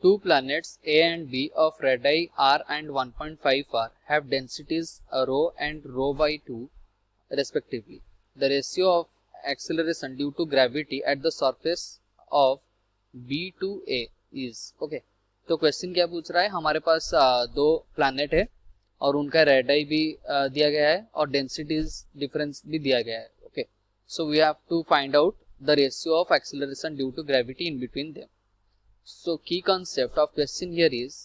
Two planets A and B of radii r and 1.5 r have densities rho and rho by 2 respectively. The ratio of acceleration due to gravity at the surface of B to A is okay. तो question क्या पूछ रहा है, हमारे पास दो planet है और उनका रेडाई भी दिया गया है और डेंसिटीज डिफरेंस भी दिया गया है. Okay, so we have to find out the ratio of acceleration due to gravity in between them. So key concept of question here is,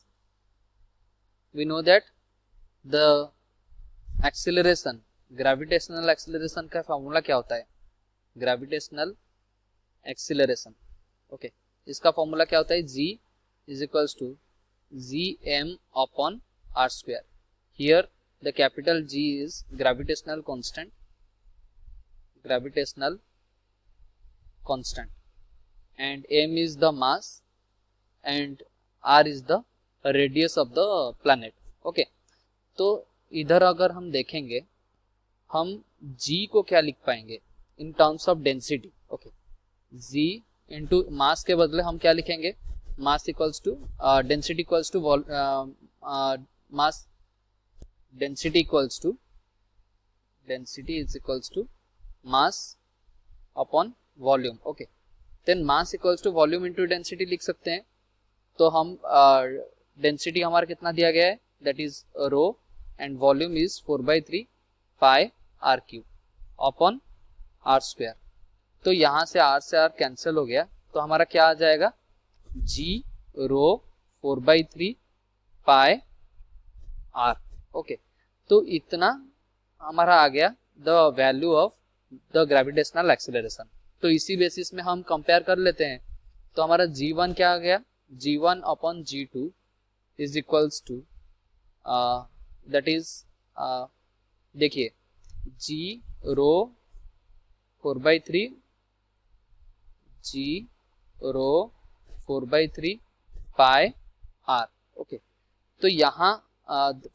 we know that the acceleration, gravitational acceleration का formula क्या होता है, gravitational acceleration. Okay, इसका formula क्या होता है, g is equals to gm upon r square. Here the capital G is gravitational constant, and m is the mass and r is the radius of the planet. Okay, तो इधर अगर हम देखेंगे, हम g को क्या लिख पाएंगे in terms of density. Okay, g into mass के बदले हम क्या लिखेंगे, mass equals to density equals to mass, density is equals to mass upon volume. Okay, then mass equals to volume into density लिख सकते हैं. तो हम डेंसिटी हमारा कितना दिया गया है, that is rho, and volume is 4/3 pi R cube upon R square. तो यहाँ से आर कैंसिल हो गया, तो हमारा क्या आ जाएगा, जी रो 4/3 पाई आर. ओके, तो इतना हमारा आ गया the value of the gravitational acceleration. तो इसी बेसिस में हम कंपेयर कर लेते हैं. तो हमारा g1 क्या आ गया, g1 upon g2 is equals to that is, देखिए g rho 4/3 g rho 4/3 pi r. Okay, तो यहाँ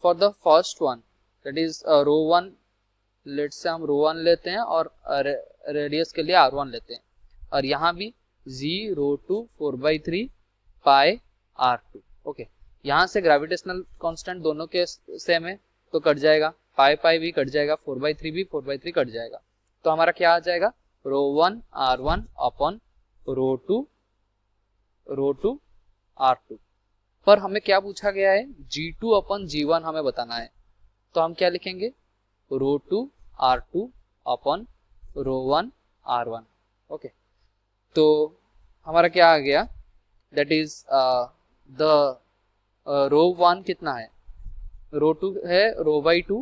for the first one that is rho 1, let's say हम रो 1 लेते हैं और रेडियस के लिए r1 लेते हैं, और यहाँ भी g रो 2 4/3 पाई r2. ओके, यहाँ से ग्रेविटेशनल कांस्टेंट दोनों के सेम है तो कट जाएगा, पाई भी कट जाएगा, 4/3 भी 4/3 कट जाएगा. तो हमारा क्या आ जाएगा, रो 1 r1 अपॉन रो 2 r2. पर हमें क्या पूछा गया है, g2 अपॉन g1 हमें बताना है. तो हम क्या लिखेंगे, रो 2 r2 upon rho 1 r1. Okay, तो हमारा क्या आ गया, दैट इज द रो 1 कितना है, रो 2 है रो/2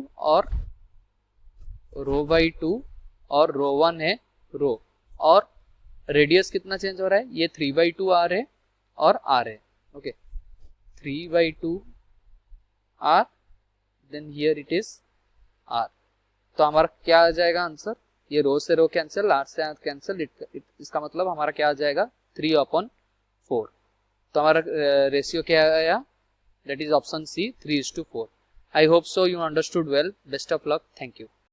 और रो 1 है रो, और रेडियस कितना चेंज हो रहा है, ये 3/2 r है और r है. Okay, 3/2 r, then here it is r. तो हमारा क्या आ जाएगा आंसर, ये रो से रो कैंसिल, r से r कैंसिल, इसका मतलब हमारा क्या आ जाएगा, 3/4. तो हमारा रेशियो क्या आया, that is option C 3:4. I hope so you understood well. Best of luck. Thank you.